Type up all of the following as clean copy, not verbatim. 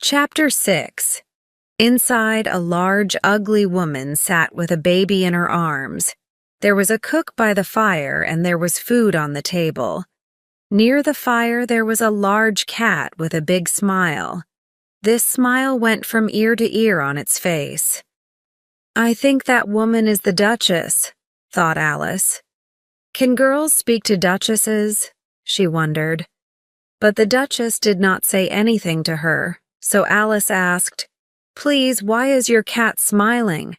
Chapter 6. Inside, a large, ugly woman sat with a baby in her arms. There was a cook by the fire, and there was food on the table. Near the fire, there was a large cat with a big smile. This smile went from ear to ear on its face. "I think that woman is the Duchess," thought Alice. "Can girls speak to duchesses?" she wondered. But the Duchess did not say anything to her, so Alice asked, "Please, why is your cat smiling?"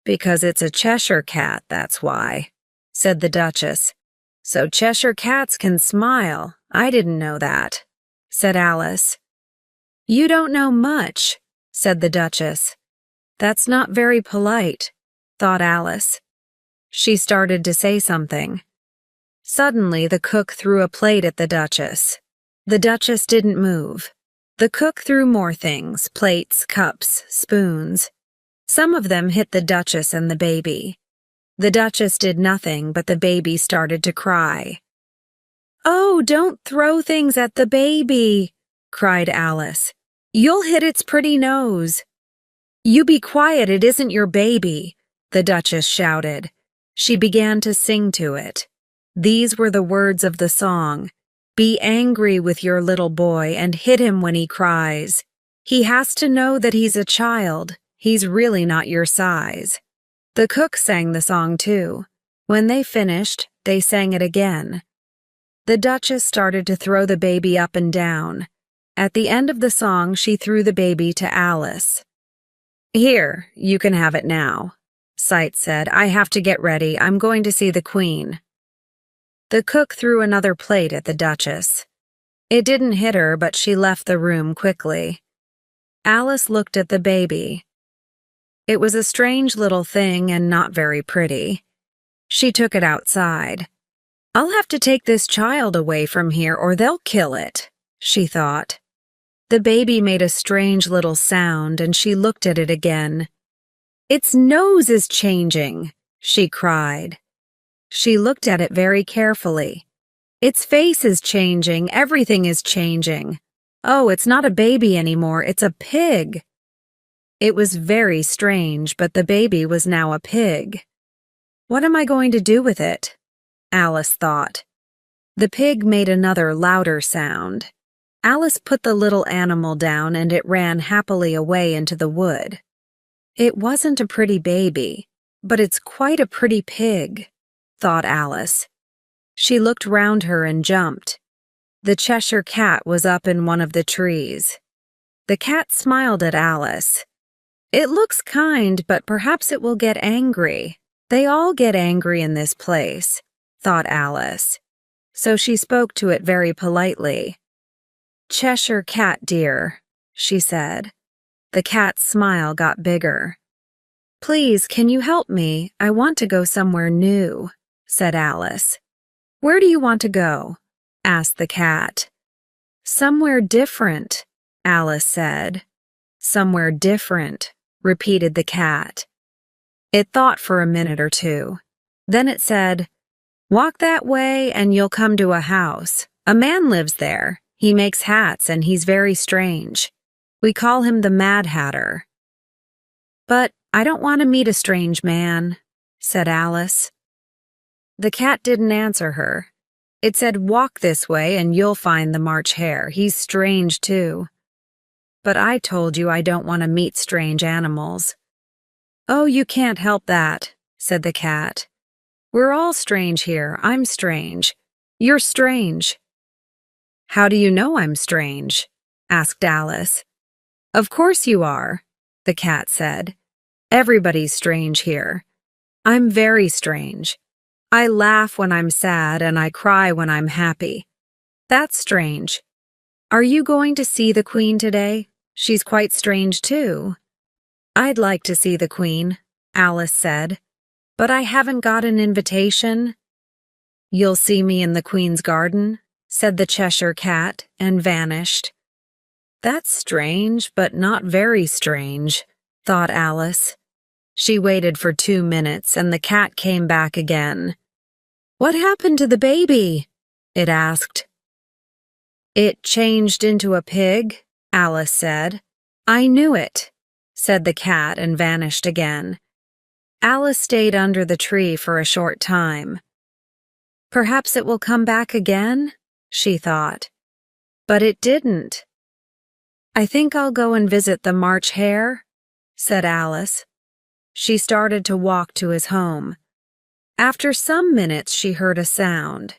"Because it's a Cheshire cat, that's why," said the Duchess. "So Cheshire cats can smile. I didn't know that," said Alice. "You don't know much," said the Duchess. "That's not very polite," thought Alice. She started to say something. Suddenly, the cook threw a plate at the Duchess. The Duchess didn't move. The cook threw more things, plates, cups, spoons. Some of them hit the Duchess and the baby. The Duchess did nothing, but the baby started to cry. "Oh, don't throw things at the baby," cried Alice. "You'll hit its pretty nose." "You be quiet, it isn't your baby," the Duchess shouted. She began to sing to it. These were the words of the song. "Be angry with your little boy and hit him when he cries. He has to know that he's a child. He's really not your size." The cook sang the song too. When they finished, they sang it again. The Duchess started to throw the baby up and down. At the end of the song, she threw the baby to Alice. "Here, you can have it now," Sight said. "I have to get ready. I'm going to see the Queen." The cook threw another plate at the Duchess. It didn't hit her, but she left the room quickly. Alice looked at the baby. It was a strange little thing and not very pretty. She took it outside. "I'll have to take this child away from here or they'll kill it," she thought. The baby made a strange little sound and she looked at it again. "Its nose is changing," she cried. She looked at it very carefully. "Its face is changing, everything is changing. Oh, it's not a baby anymore, it's a pig." It was very strange, but the baby was now a pig. "What am I going to do with it?" Alice thought. The pig made another louder sound. Alice put the little animal down and it ran happily away into the wood. "It wasn't a pretty baby, but it's quite a pretty pig," thought Alice. She looked round her and jumped. The Cheshire cat was up in one of the trees. The cat smiled at Alice. "It looks kind, but perhaps it will get angry. They all get angry in this place," thought Alice. So she spoke to it very politely. "Cheshire cat, dear," she said. The cat's smile got bigger. "Please, can you help me? I want to go somewhere new," said Alice. "Where do you want to go?" asked the cat. "Somewhere different," Alice said. "Somewhere different," repeated the cat. It thought for a minute or two. Then it said, "Walk that way and you'll come to a house. A man lives there. He makes hats and he's very strange. We call him the Mad Hatter." "But I don't want to meet a strange man," said Alice. The cat didn't answer her. It said, "Walk this way and you'll find the March Hare. He's strange too." "But I told you I don't want to meet strange animals." "Oh, you can't help that," said the cat. "We're all strange here. I'm strange. You're strange." "How do you know I'm strange?" asked Alice. "Of course you are," the cat said. "Everybody's strange here. I'm very strange. I laugh when I'm sad and I cry when I'm happy. That's strange. Are you going to see the Queen today? She's quite strange too." "I'd like to see the Queen," Alice said, "but I haven't got an invitation." "You'll see me in the Queen's garden," said the Cheshire cat, and vanished. "That's strange, but not very strange," thought Alice. She waited for 2 minutes, and the cat came back again. "What happened to the baby?" it asked. "It changed into a pig," Alice said. I knew it, said the cat and vanished again. Alice stayed under the tree for a short time. Perhaps it will come back again, she thought. But it didn't. I think I'll go and visit the March Hare, said Alice. She started to walk to his home. After some minutes, she heard a sound.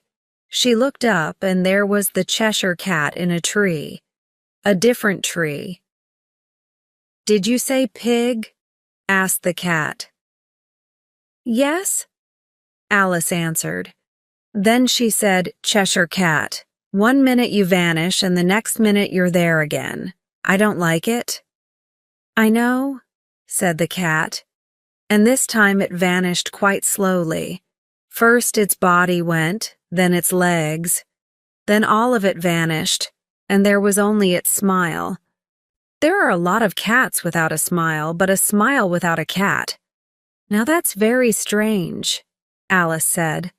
She looked up, and there was the Cheshire Cat in a tree. A different tree. Did you say pig? Asked the cat. Yes, Alice answered. Then she said, Cheshire Cat. 1 minute you vanish, and the next minute you're there again. I don't like it. I know, said the cat. And this time it vanished quite slowly. First its body went, then its legs. Then all of it vanished, and there was only its smile. There are a lot of cats without a smile, but a smile without a cat. Now that's very strange, Alice said.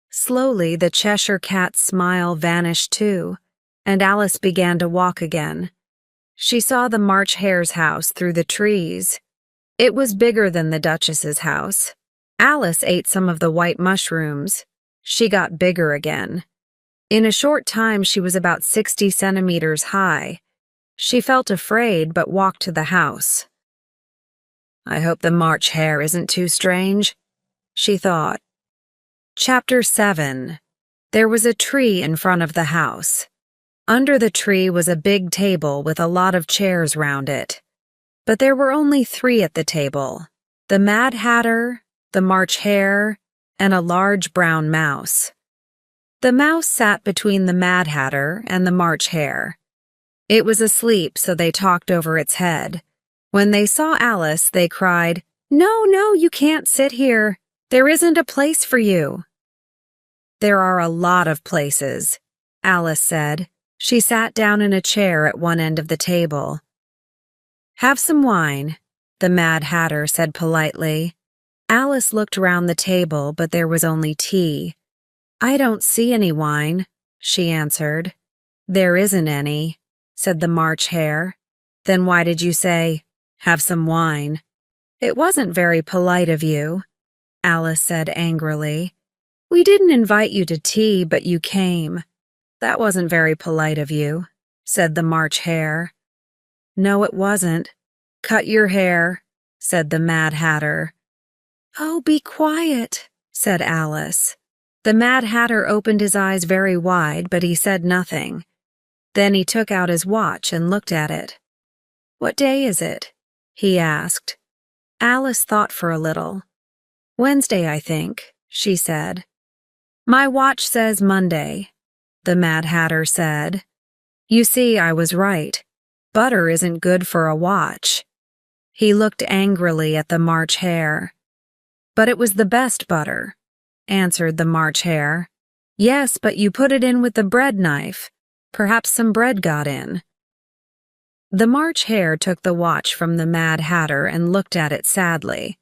Slowly the Cheshire Cat's smile vanished too, and Alice began to walk again. She saw the March Hare's house through the trees. It was bigger than the Duchess's house. Alice ate some of the white mushrooms. She got bigger again. In a short time she was about 60 centimeters high. She felt afraid but walked to the house. I hope the March Hare isn't too strange, she thought. Chapter 7. There was a tree in front of the house. Under the tree was a big table with a lot of chairs round it. But there were only 3 at the table: the Mad Hatter, the March Hare, and a large brown mouse. The mouse sat between the Mad Hatter and the March Hare. It was asleep, so they talked over its head. When they saw Alice, they cried, No, no, you can't sit here. There isn't a place for you. There are a lot of places, Alice said. She sat down in a chair at one end of the table. Have some wine, the Mad Hatter said politely. Alice looked round the table, but there was only tea. I don't see any wine, she answered. There isn't any, said the March Hare. Then why did you say, have some wine? It wasn't very polite of you, Alice said angrily. We didn't invite you to tea, but you came. That wasn't very polite of you, said the March Hare. No, it wasn't. Cut your hair, said the Mad Hatter. Oh, be quiet, said Alice. The Mad Hatter opened his eyes very wide, but he said nothing. Then he took out his watch and looked at it. What day is it? He asked. Alice thought for a little. Wednesday, I think, she said. My watch says Monday, the Mad Hatter said. You see, I was right. Butter isn't good for a watch. He looked angrily at the March Hare. But it was the best butter, answered the March Hare. Yes, but you put it in with the bread knife. Perhaps some bread got in. The March Hare took the watch from the Mad Hatter and looked at it sadly.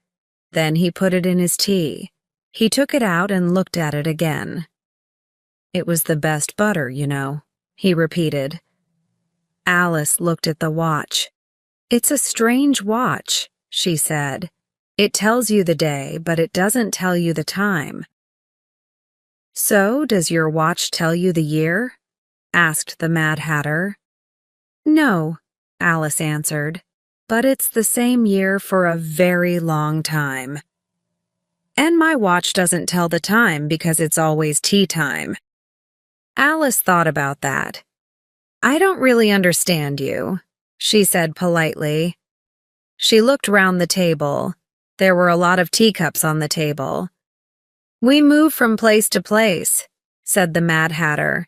Then he put it in his tea. He took it out and looked at it again. It was the best butter, you know, he repeated. Alice looked at the watch. It's a strange watch, she said. It tells you the day, but it doesn't tell you the time. So, does your watch tell you the year? Asked the Mad Hatter. No, Alice answered, but it's the same year for a very long time. And my watch doesn't tell the time because it's always tea time. Alice thought about that. I don't really understand you, she said politely. She looked round the table. There were a lot of teacups on the table. We move from place to place, said the Mad Hatter.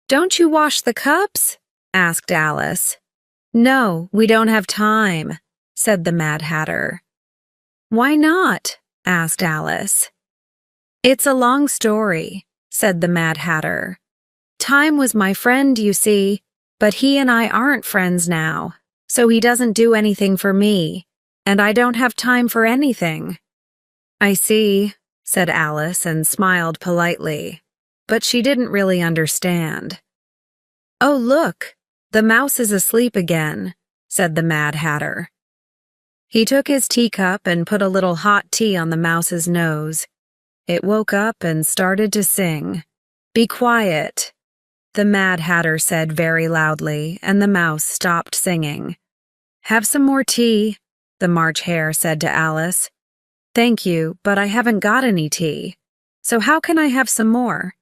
Don't you wash the cups? Asked Alice. No, we don't have time, said the Mad Hatter. Why not? Asked Alice. It's a long story, said the Mad Hatter. Time was my friend, you see, but he and I aren't friends now, so he doesn't do anything for me, and I don't have time for anything. I see, said Alice and smiled politely, but she didn't really understand. Oh, look, "The mouse is asleep again," said the Mad Hatter. He took his teacup and put a little hot tea on the mouse's nose. It woke up and started to sing. "Be quiet," the Mad Hatter said very loudly, and the mouse stopped singing. "Have some more tea," the March Hare said to Alice. "Thank you, but I haven't got any tea. So how can I have some more?"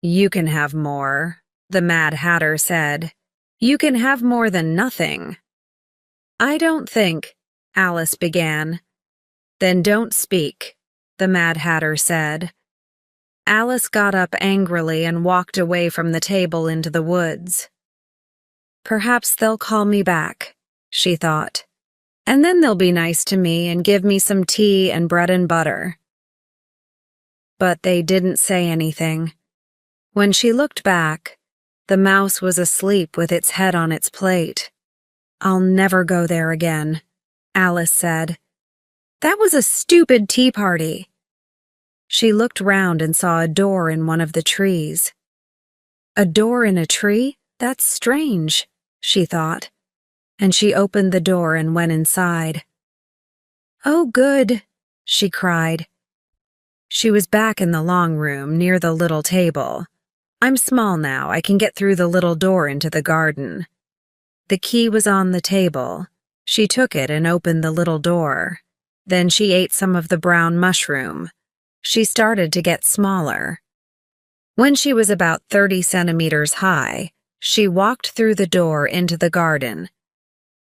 "You can have more," the Mad Hatter said. "You can have more than nothing." "I don't think," Alice began. "Then don't speak," the Mad Hatter said. Alice got up angrily and walked away from the table into the woods. "Perhaps they'll call me back," she thought, "and then they'll be nice to me and give me some tea and bread and butter." But they didn't say anything. When she looked back, the mouse was asleep with its head on its plate. "I'll never go there again," Alice said. "That was a stupid tea party." She looked round and saw a door in one of the trees. "A door in a tree? That's strange," she thought, and she opened the door and went inside. "Oh, good," she cried. She was back in the long room near the little table. "I'm small now. I can get through the little door into the garden." The key was on the table. She took it and opened the little door. Then she ate some of the brown mushroom. She started to get smaller. When she was about 30 centimeters high, she walked through the door into the garden.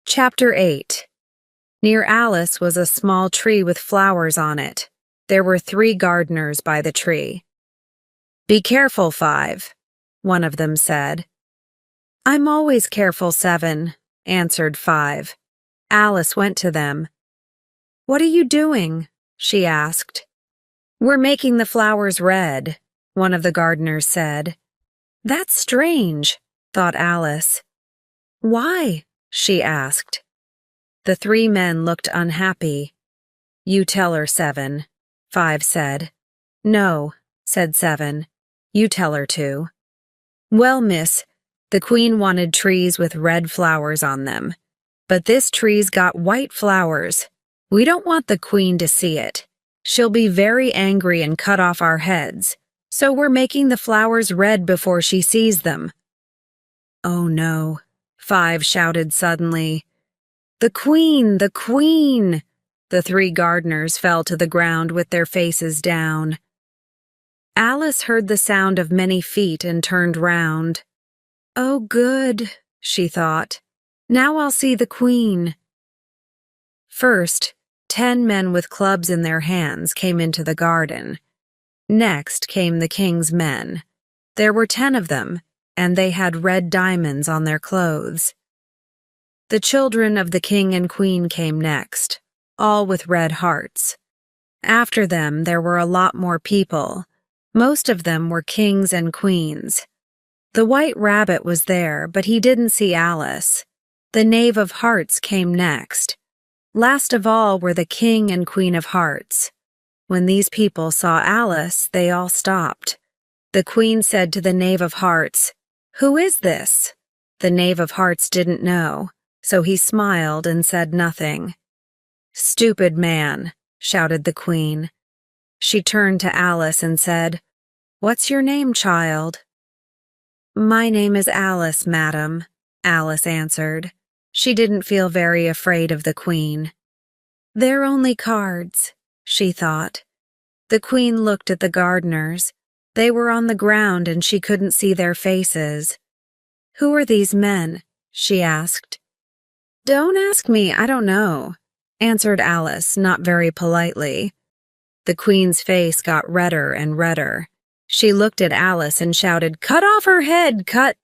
Chapter 8. Near Alice was a small tree with flowers on it. There were 3 gardeners by the tree. "Be careful, 5, one of them said. "I'm always careful, 7, answered 5. Alice went to them. "What are you doing?" she asked. "We're making the flowers red," one of the gardeners said. "That's strange," thought Alice. "Why?" she asked. The 3 men looked unhappy. "You tell her, 7, 5 said. "No," said 7. "You tell her to." "Well, miss, the Queen wanted trees with red flowers on them. But this tree's got white flowers. We don't want the Queen to see it. She'll be very angry and cut off our heads. So we're making the flowers red before she sees them." "Oh no," 5 shouted suddenly. "The Queen! The Queen!" The 3 gardeners fell to the ground with their faces down. Alice heard the sound of many feet and turned round. "Oh, good," she thought. "Now I'll see the Queen." First, 10 men with clubs in their hands came into the garden. Next came the king's men. There were 10 of them, and they had red diamonds on their clothes. The children of the king and queen came next, all with red hearts. After them, there were a lot more people. Most of them were kings and queens. The White Rabbit was there, but he didn't see Alice. The Knave of Hearts came next. Last of all were the King and Queen of Hearts. When these people saw Alice, they all stopped. The Queen said to the Knave of Hearts, "Who is this?" The Knave of Hearts didn't know, so he smiled and said nothing. "Stupid man," shouted the Queen. She turned to Alice and said, "What's your name, child?" "My name is Alice, madam," Alice answered. She didn't feel very afraid of the Queen. "They're only cards," she thought. The Queen looked at the gardeners. They were on the ground and she couldn't see their faces. "Who are these men?" she asked. "Don't ask me, I don't know," answered Alice, not very politely. The Queen's face got redder and redder. She looked at Alice and shouted, "Cut off her head, cut!"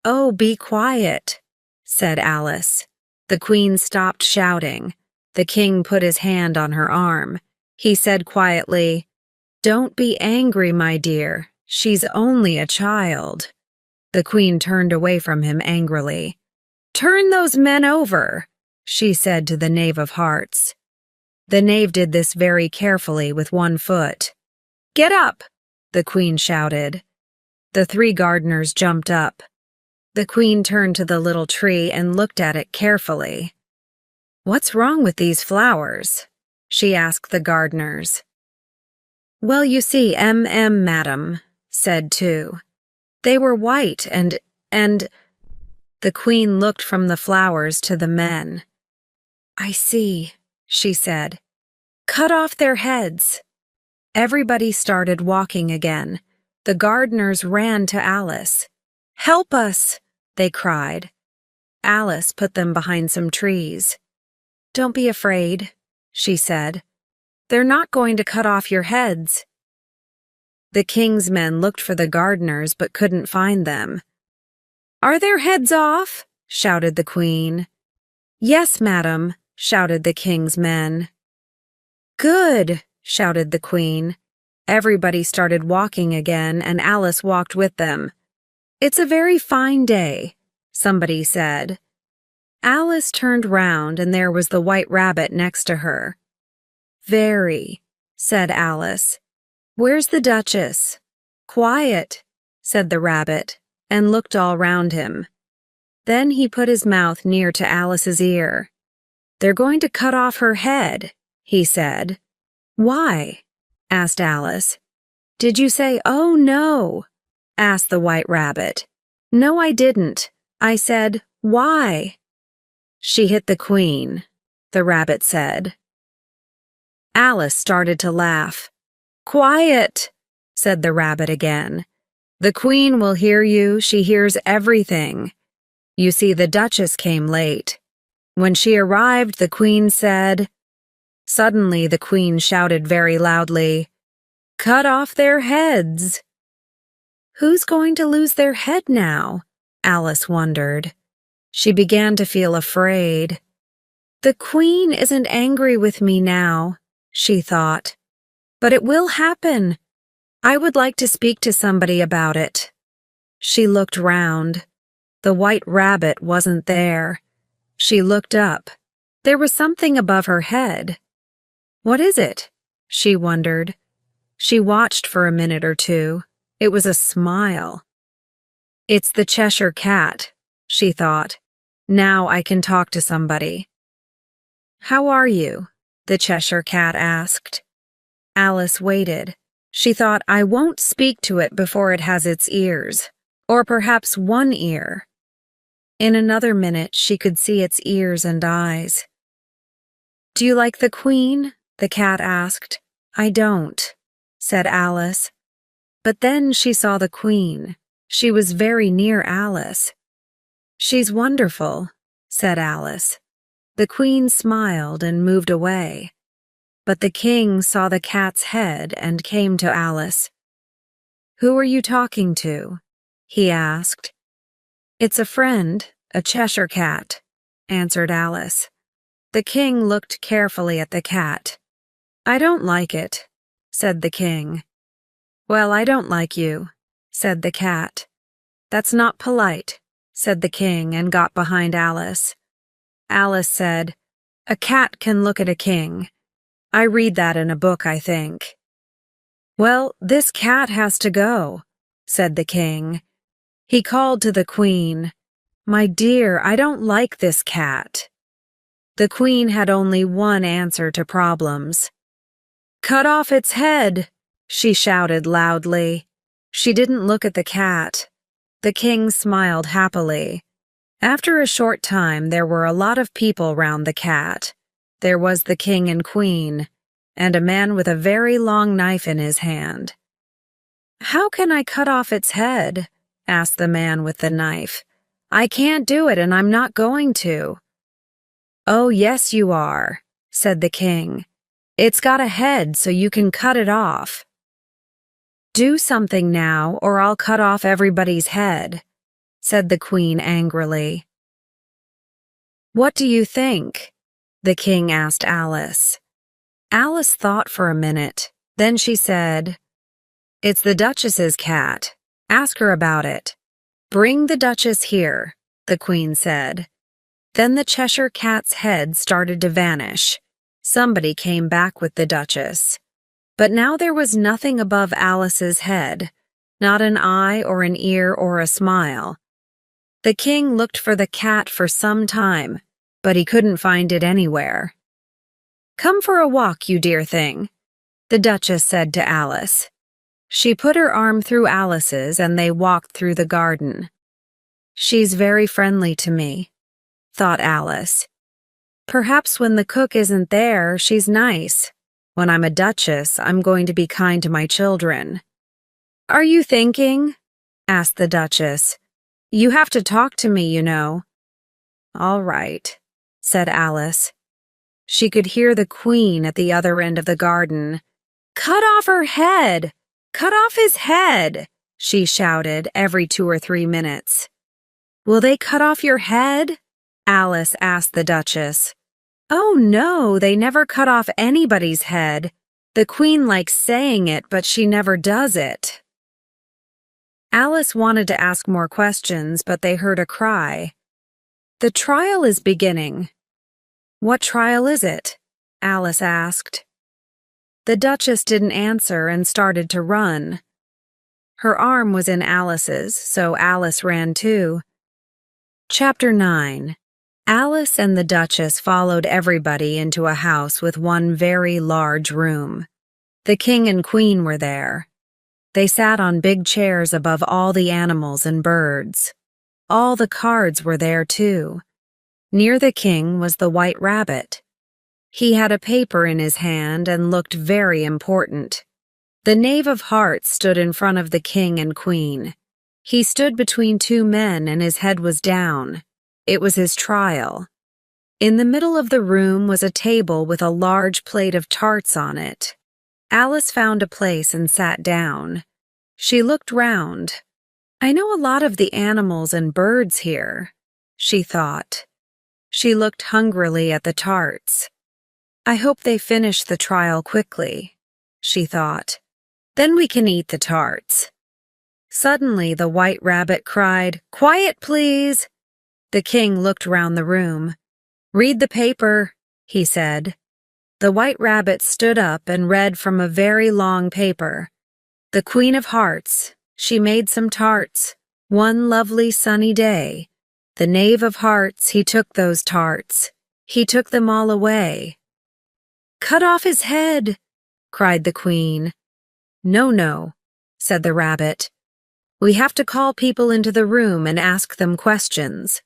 "Oh, be quiet," said Alice. The Queen stopped shouting. The King put his hand on her arm. He said quietly, "Don't be angry, my dear. She's only a child." The Queen turned away from him angrily. "Turn those men over," she said to the Knave of Hearts. The knave did this very carefully with one foot. "Get up," the Queen shouted. The 3 gardeners jumped up. The queen turned to the little tree and looked at it carefully. "What's wrong with these flowers?" she asked the gardeners. "Well, you see, madam," said two. "They were white and—" The queen looked from the flowers to the men. "I see," she said. "Cut off their heads." Everybody started walking again. The gardeners ran to Alice. "Help us!" they cried. Alice put them behind some trees. "Don't be afraid," she said. "They're not going to cut off your heads." The king's men looked for the gardeners but couldn't find them. "Are their heads off?" shouted the queen. "Yes, madam," shouted the king's men. "Good," shouted the queen. Everybody started walking again, and Alice walked with them. "It's a very fine day," somebody said. Alice turned round, and there was the White Rabbit next to her. "Very," said Alice. "Where's the Duchess?" "Quiet," said the rabbit, and looked all round him. Then he put his mouth near to Alice's ear. "They're going to cut off her head," he said. "Why?" asked Alice. "Did you say, 'Oh, no'?" asked the White Rabbit. "No, I didn't. I said, 'Why?'" "She hit the queen," the rabbit said. Alice started to laugh. "Quiet," said the rabbit again. "The queen will hear you. She hears everything. You see, the Duchess came late. When she arrived, the queen said—" Suddenly the queen shouted very loudly, "Cut off their heads!" "Who's going to lose their head now?" Alice wondered. She began to feel afraid. "The queen isn't angry with me now," she thought. "But it will happen. I would like to speak to somebody about it." She looked round. The White Rabbit wasn't there. She looked up. There was something above her head. "What is it?" she wondered. She watched for a minute or two. It was a smile. "It's the Cheshire Cat," she thought. "Now I can talk to somebody." "How are you?" the Cheshire Cat asked. Alice waited. She thought, "I won't speak to it before it has its ears, or perhaps one ear." In another minute, she could see its ears and eyes. "Do you like the queen?" the cat asked. "I don't," said Alice. But then she saw the queen. She was very near Alice. "She's wonderful," said Alice. The queen smiled and moved away. But the king saw the cat's head and came to Alice. "Who are you talking to?" he asked. "It's a friend, a Cheshire Cat," answered Alice. The king looked carefully at the cat. "I don't like it," said the king. "Well, I don't like you," said the cat. "That's not polite," said the king and got behind Alice. Alice said, "A cat can look at a king. I read that in a book, I think." "Well, this cat has to go," said the king. He called to the queen, "My dear, I don't like this cat." The queen had only one answer to problems. "Cut off its head," she shouted loudly. She didn't look at the cat. The king smiled happily. After a short time, there were a lot of people round the cat. There was the king and queen, and a man with a very long knife in his hand. "How can I cut off its head?" asked the man with the knife. "I can't do it, and I'm not going to." "Oh, yes, you are," said the king. "It's got a head, so you can cut it off." "Do something now, or I'll cut off everybody's head," said the queen angrily. "What do you think?" the king asked Alice. Alice thought for a minute. Then she said, "It's the Duchess's cat. Ask her about it." "Bring the Duchess here," the queen said. Then the Cheshire Cat's head started to vanish. Somebody came back with the Duchess. But now there was nothing above Alice's head, not an eye or an ear or a smile. The king looked for the cat for some time, but he couldn't find it anywhere. "Come for a walk, you dear thing," the Duchess said to Alice. She put her arm through Alice's and they walked through the garden. "She's very friendly to me," thought Alice. "Perhaps when the cook isn't there, she's nice. When I'm a duchess, I'm going to be kind to my children." "Are you thinking?" asked the Duchess. "You have to talk to me, you know." "All right," said Alice. She could hear the Queen at the other end of the garden. "Cut off her head! Cut off his head!" she shouted every 2 or 3 minutes. "Will they cut off your head?" Alice asked the Duchess. "Oh no, they never cut off anybody's head. The Queen likes saying it, but she never does it." Alice wanted to ask more questions, but they heard a cry. "The trial is beginning." "What trial is it?" Alice asked. The Duchess didn't answer and started to run. Her arm was in Alice's, so Alice ran too. Chapter 9. Alice and the Duchess followed everybody into a house with one very large room. The King and Queen were there. They sat on big chairs above all the animals and birds. All the cards were there too. Near the king was the white rabbit. He had a paper in his hand and looked very important. The Knave of Hearts stood in front of the king and queen. He stood between 2 men and his head was down. It was his trial. In the middle of the room was a table with a large plate of tarts on it. Alice found a place and sat down. She looked round. "I know a lot of the animals and birds here," she thought. She looked hungrily at the tarts. "I hope they finish the trial quickly," she thought. "Then we can eat the tarts." Suddenly the white rabbit cried, "Quiet, please!" The king looked round the room. "Read the paper," he said. The white rabbit stood up and read from a very long paper. "The Queen of Hearts, she made some tarts, one lovely sunny day. The Knave of Hearts, he took those tarts. He took them all away." "Cut off his head!" cried the Queen. "No, no," said the rabbit. "We have to call people into the room and ask them questions."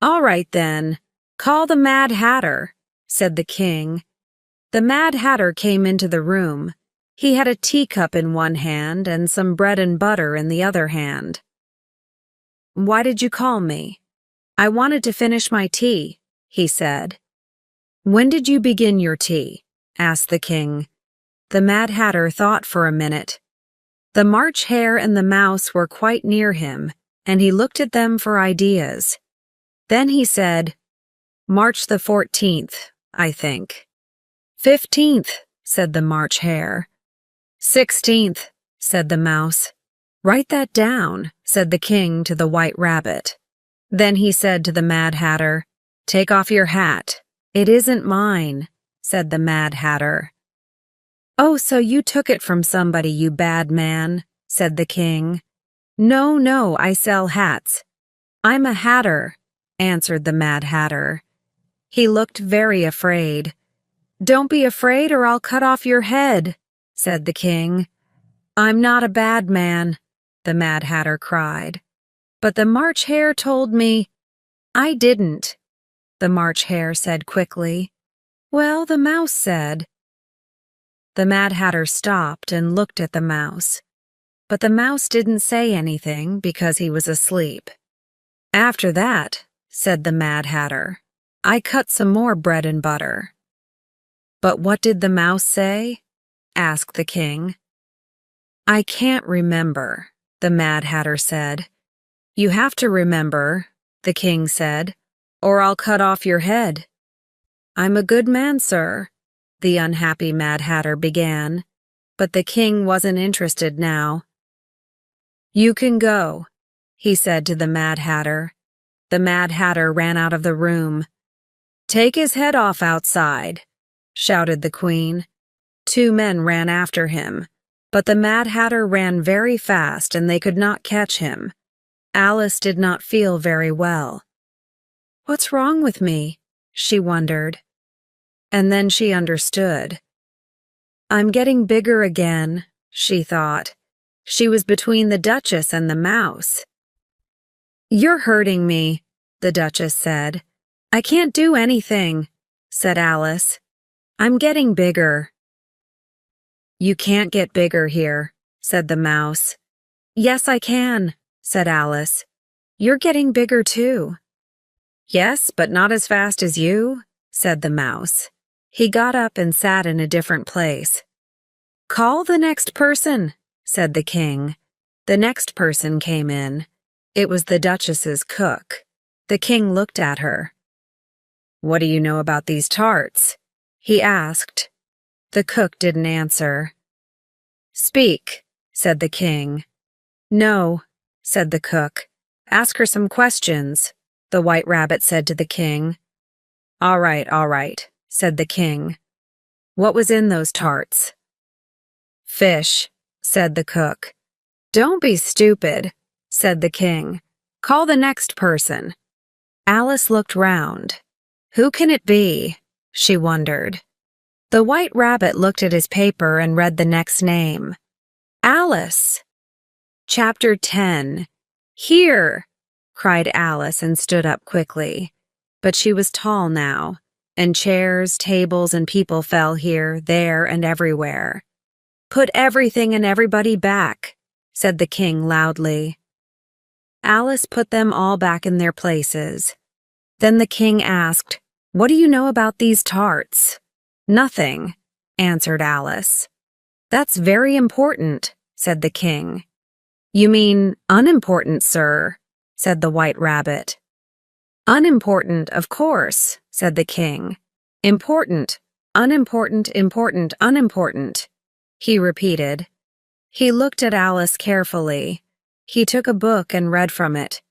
"All right, then. Call the Mad Hatter," said the king. The Mad Hatter came into the room. He had a teacup in one hand and some bread and butter in the other hand. "Why did you call me?" "I wanted to finish my tea," he said. "When did you begin your tea?" asked the king. The Mad Hatter thought for a minute. The March Hare and the Mouse were quite near him, and he looked at them for ideas. Then he said, "March the 14th, I think." "15th," said the March Hare. "16th," said the Mouse. "Write that down," said the king to the White Rabbit. Then he said to the Mad Hatter, "Take off your hat." "It isn't mine," said the Mad Hatter. "Oh, so you took it from somebody, you bad man," said the king. "No, no, I sell hats." "I'm a hatter," answered the Mad Hatter. He looked very afraid. "Don't be afraid or I'll cut off your head," said the king. "I'm not a bad man," the Mad Hatter cried. "But the March Hare told me—" "I didn't," the March Hare said quickly. "Well, the Mouse said." The Mad Hatter stopped and looked at the Mouse. But the Mouse didn't say anything because he was asleep. "After that," said the Mad Hatter, "I cut some more bread and butter." "But what did the Mouse say?" asked the king. "I can't remember," the Mad Hatter said. "You have to remember," the king said, "or I'll cut off your head." "I'm a good man, sir," the unhappy Mad Hatter began, but the king wasn't interested now. "You can go," he said to the Mad Hatter. The Mad Hatter ran out of the room. "Take his head off outside," shouted the Queen. 2 men ran after him, but the Mad Hatter ran very fast and they could not catch him. Alice did not feel very well. "What's wrong with me?" she wondered. And then she understood. "I'm getting bigger again," she thought. She was between the Duchess and the mouse. "You're hurting me," the Duchess said. "I can't do anything," said Alice. "I'm getting bigger." "You can't get bigger here," said the mouse. "Yes, I can," said Alice. "You're getting bigger too." "Yes, but not as fast as you," said the mouse. He got up and sat in a different place. "Call the next person," said the king. The next person came in. It was the Duchess's cook. The king looked at her. "What do you know about these tarts?" he asked. The cook didn't answer. "Speak," said the king. "No," said the cook. "Ask her some questions," the White Rabbit said to the king. All right, said the king. "What was in those tarts?" "Fish," said the cook. "Don't be stupid," said the king. "Call the next person." Alice looked round. Who can it be? She wondered. The White Rabbit looked at his paper and read the next name. Alice. Chapter 10. "Here!" cried Alice and stood up quickly. But she was tall now, and chairs, tables, and people fell here, there, and everywhere. "Put everything and everybody back," said the king loudly. Alice put them all back in their places. Then the king asked, "What do you know about these tarts?" "Nothing," answered Alice. "That's very important," said the king. "You mean unimportant, sir," said the White Rabbit. "Unimportant, of course," said the king. "Important, unimportant, important, unimportant," he repeated. He looked at Alice carefully. He took a book and read from it.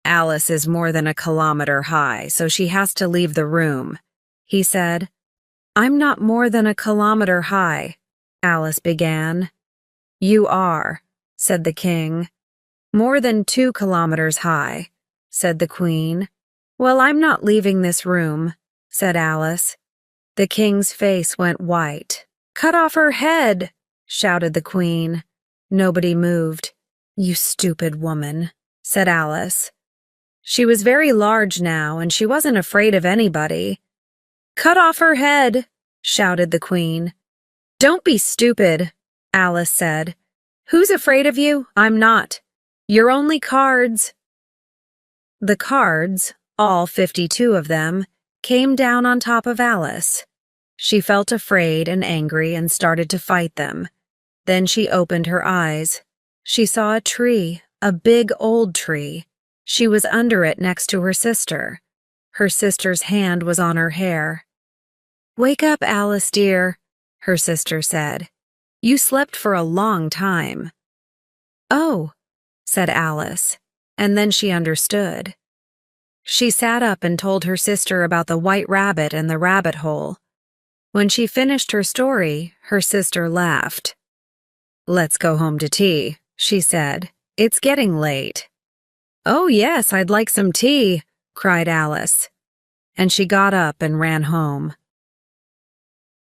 "Alice is more than a kilometer high, so she has to leave the room," he said. "I'm not more than a kilometer high," Alice began. "You are," said the king. "More than 2 kilometers high," said the queen. "Well, I'm not leaving this room," said Alice. The king's face went white. "Cut off her head!" shouted the queen. Nobody moved. "You stupid woman," said Alice. She was very large now, and she wasn't afraid of anybody. "Cut off her head!" shouted the queen. "Don't be stupid," Alice said. "Who's afraid of you? I'm not. You're only cards." The cards, all 52 of them, came down on top of Alice. She felt afraid and angry and started to fight them. Then she opened her eyes. She saw a tree, a big old tree. She was under it next to her sister. Her sister's hand was on her hair. "Wake up, Alice, dear," her sister said. "You slept for a long time." "Oh," said Alice, and then she understood. She sat up and told her sister about the White Rabbit and the rabbit hole. When she finished her story, her sister laughed. "Let's go home to tea," she said. "It's getting late." "Oh, yes, I'd like some tea," cried Alice. And she got up and ran home.